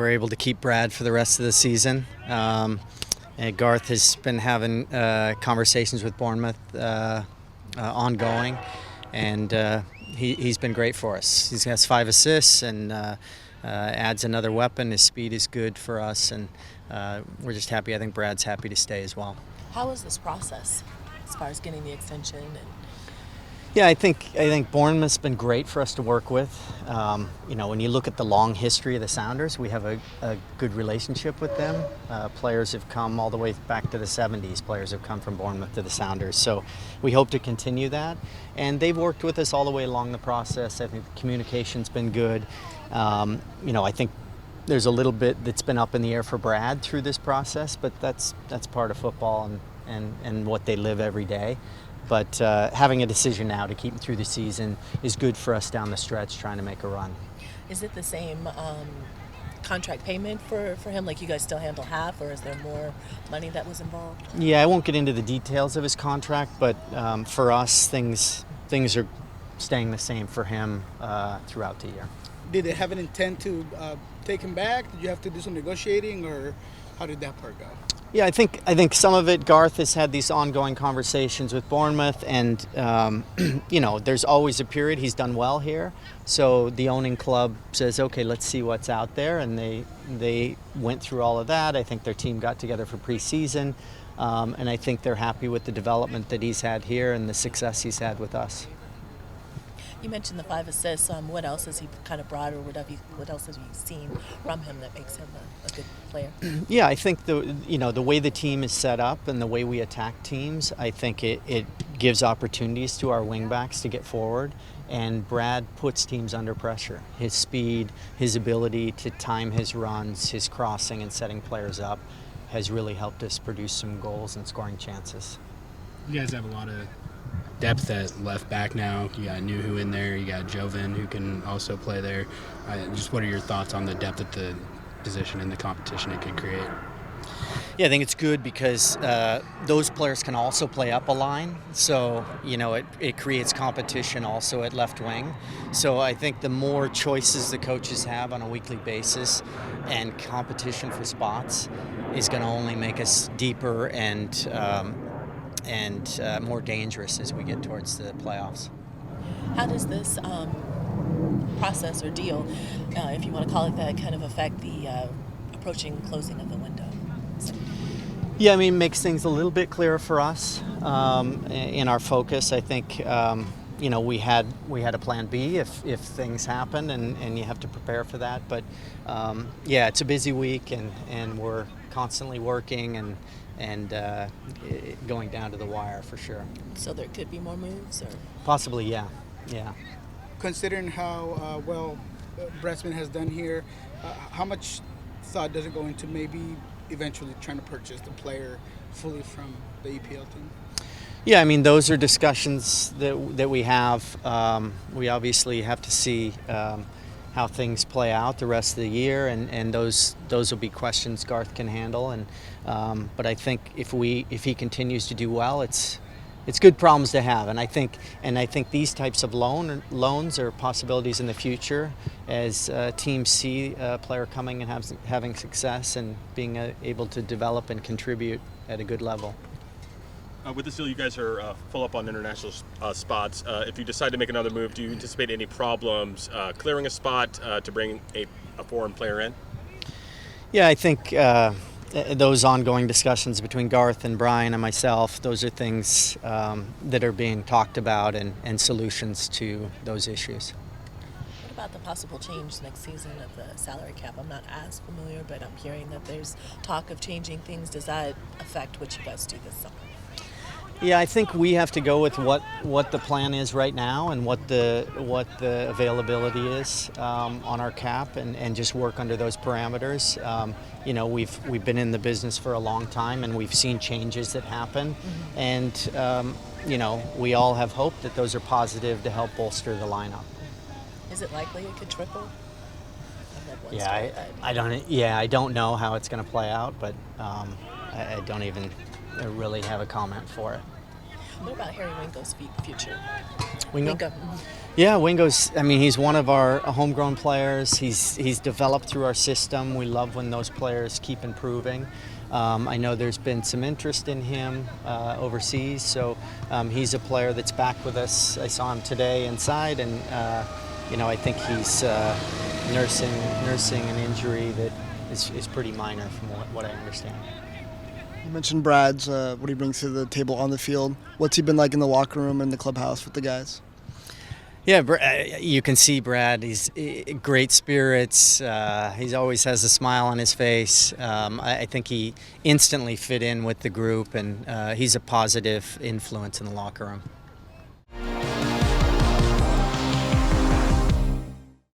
we're able to keep Brad for the rest of the season. And Garth has been having conversations with Bournemouth ongoing, and he's been great for us. He has 5 assists and adds another weapon. His speed is good for us, and we're just happy. I think Brad's happy to stay as well. How was this process as far as getting the extension? Yeah, I think Bournemouth's been great for us to work with. When you look at the long history of the Sounders, we have a good relationship with them. Players have come all the way back to the 70s. Players have come from Bournemouth to the Sounders. So we hope to continue that. And they've worked with us all the way along the process. I think the communication's been good. I think there's a little bit that's been up in the air for Brad through this process, but that's part of football and what they live every day. But having a decision now to keep him through the season is good for us down the stretch trying to make a run. Is it the same contract payment for him? Like, you guys still handle half, or is there more money that was involved? Yeah, I won't get into the details of his contract, but for us, things are staying the same for him throughout the year. Did they have an intent to take him back? Did you have to do some negotiating, or how did that part go? Yeah, I think some of it, Garth has had these ongoing conversations with Bournemouth, and there's always a period. He's done well here, so the owning club says, okay, let's see what's out there, and they went through all of that. I think their team got together for preseason, and I think they're happy with the development that he's had here and the success he's had with us. You mentioned the 5 assists. What else has he kind of brought, or what else have you seen from him that makes him a good player? Yeah, I think the way the team is set up and the way we attack teams, I think it gives opportunities to our wingbacks to get forward. And Brad puts teams under pressure. His speed, his ability to time his runs, his crossing and setting players up has really helped us produce some goals and scoring chances. You guys have a lot of depth at left back now. You got Nuhu in there. You got Joven, who can also play there. Just what are your thoughts on the depth at the position and the competition it could create? Yeah, I think it's good because those players can also play up a line. So, it creates competition also at left wing. So I think the more choices the coaches have on a weekly basis and competition for spots is going to only make us deeper and more dangerous as we get towards the playoffs. How does this process or deal, if you want to call it that, kind of affect the approaching closing of the window? Yeah, it makes things a little bit clearer for us in our focus. I think we had a plan B if things happen, and you have to prepare for that. But it's a busy week, and we're constantly working and going down to the wire for sure. So there could be more moves, or possibly, yeah. Considering how well Bressman has done here, how much thought does it go into maybe eventually trying to purchase the player fully from the EPL team? Yeah, those are discussions that we have. We obviously have to see how things play out the rest of the year, and those will be questions Garth can handle. And but I think if he continues to do well, it's good problems to have. And I think these types of loans are possibilities in the future as teams see a player coming and having success and being able to develop and contribute at a good level. With this deal, you guys are full up on international spots. If you decide to make another move, do you anticipate any problems clearing a spot to bring a foreign player in? Yeah, I think those ongoing discussions between Garth and Brian and myself, those are things that are being talked about and solutions to those issues. What about the possible change next season of the salary cap? I'm not as familiar, but I'm hearing that there's talk of changing things. Does that affect what you guys do this summer? Yeah, I think we have to go with what the plan is right now and what the availability is on our cap and just work under those parameters. We've been in the business for a long time and we've seen changes that happen, and we all have hope that those are positive to help bolster the lineup. Is it likely it could triple? I don't know how it's going to play out, but I don't even really have a comment for it. What about Harry Winko's future? Wingo? Wingo. Yeah, Wingo's. I mean, he's one of our homegrown players. He's developed through our system. We love when those players keep improving. I know there's been some interest in him overseas, so he's a player that's back with us. I saw him today inside, and I think he's nursing an injury that is pretty minor from what I understand. You mentioned Brad's what he brings to the table on the field. What's he been like in the locker room and the clubhouse with the guys? Yeah, you can see Brad. He's great spirits. He always has a smile on his face. I think he instantly fit in with the group, and he's a positive influence in the locker room.